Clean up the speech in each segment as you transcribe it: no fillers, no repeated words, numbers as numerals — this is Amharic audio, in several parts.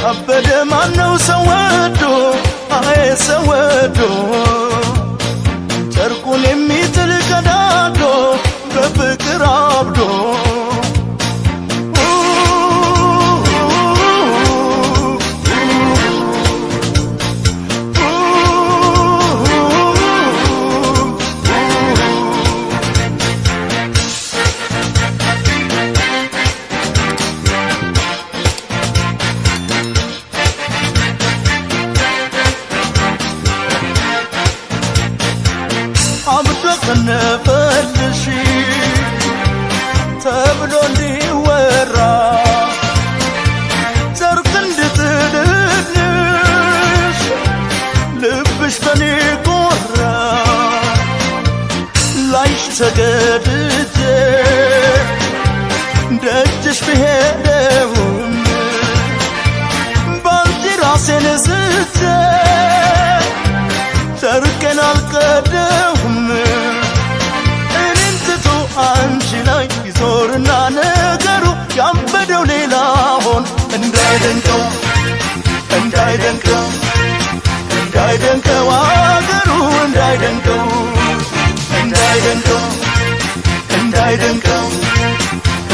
ያበደ ማነው ሰው ወዶ አይ ሰው ወዶ ጨርቁን የሚጥል ቀዳዶ በፍቅር አብዶ አብዶ ከነፈልሽ ተብሎ እንዲወራ ጨርቅ እንድትልልሽ ልብሽ በኔ ኮራ ላይሽ ተገድጄ ደጅሽ ብሄደውም ባንቺ ራሴን ስቼ ጨርቄን አልቀደውም እኔን ትቶ አንቺ ላይ ይዞርና ነገሩ ያበደው ሌላ ሆን እንዳይደንቀው እንዳይደንቀው እንዳይደንቀው አገሩ እንዳይደንቀው እንዳይደንቀው እንዳይደንቀው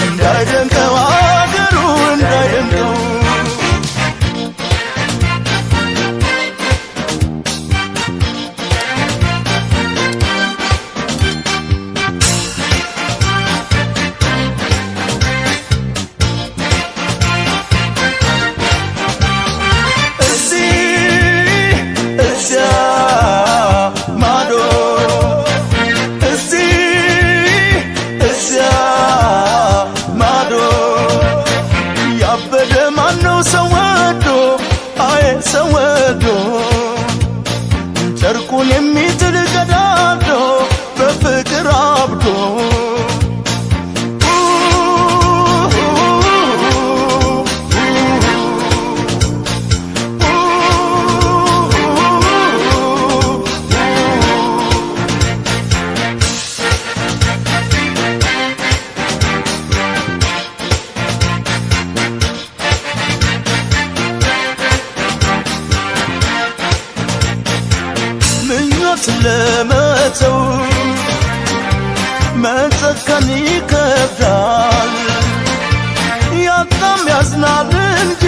እንዳይደንቀው አገሩ እንዳይደንቀው ሰው ወዶ ጨርቁን የሚጥል ቀዳዶ በፍቅር አብዶ ለመተው መጨከን ይከብዳል ያጣም ያዝናል እንጂ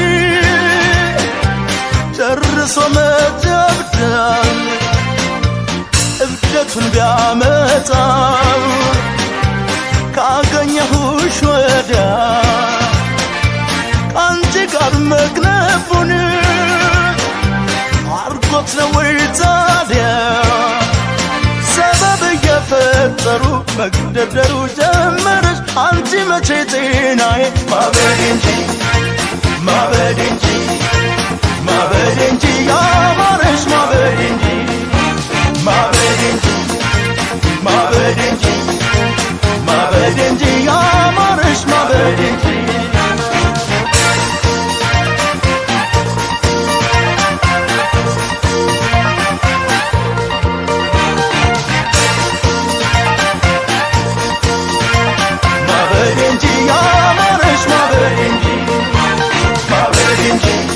ጨርሶ መጨብዳል እብደቱን ቢያመጣው ካገኘሁሽ ወዲያ ከአንቺ ጋር መግነቡን አርጎት ነው ወይ ታዲያ ሰበብ እየፈጠሩ መግደርደሩ ጀመረሽ አንቺ መቼ ጤናዬ ማበድ እንጂ ማበድ እንጂ ማበድ እንጂ ያማረሽ ማበድ እንጂ ማበድ እንጂ ማበድ እንጂ ማበድ እንጂ ያማረሽ ማበድ እንጂ Yamarış ma berinci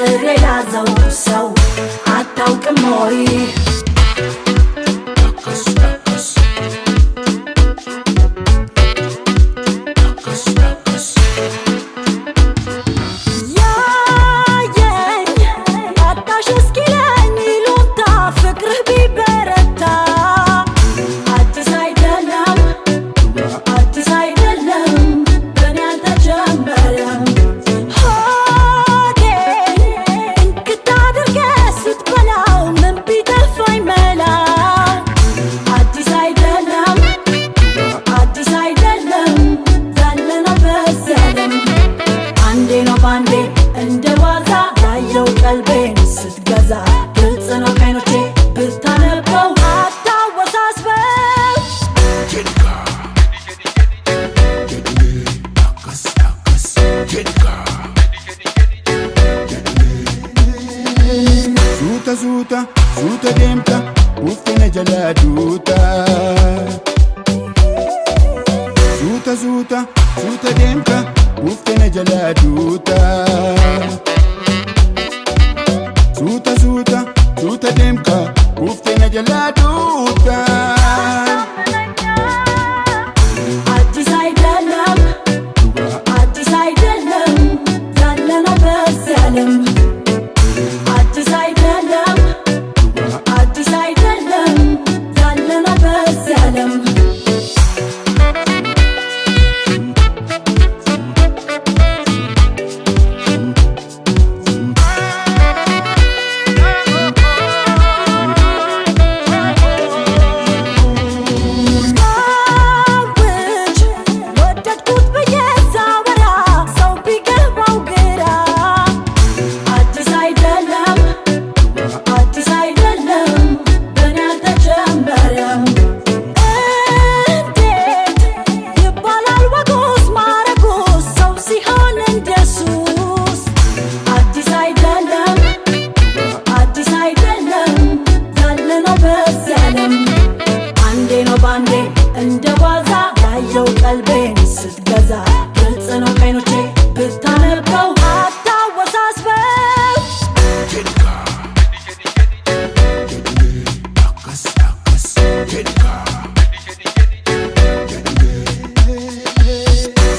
ፍቅር የያዘው ሰው አታውቅም ወይ? ቀልቤን ስትገዛ ግልጽ ነው ከዓይኖቼ ብታነበው አታወሳስበው። Suuta suuta suuta deemta uffina jalaa duuta. Suuta suuta suuta deemta uffina jalaa duuta. Suuta suuta suuta deemta uffina jalaa duuta. አዲስ አይደለም አዲስ አይደለም ያለነው በዚህ ዓለም አዲስ አይደለም አዲስ አይደለም ያለነው በዚህ ዓለም ቀልቤን ስትገዛ ግልጽ ነው ከዓይኖቼ ብታነበው አታወሳስበው።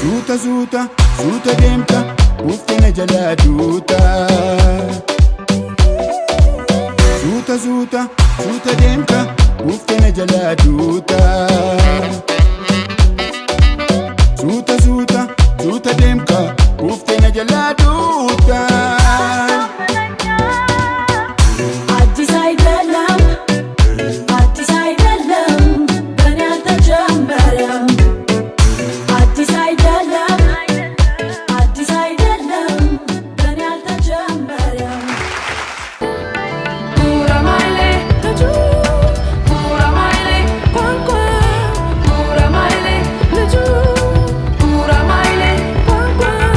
Suuta suuta suuta deemta uffina jalaa duuta. Suuta suuta suuta deemta uffina jalaa duuta. Suuta suuta suuta deemta uffina jalaa duuta.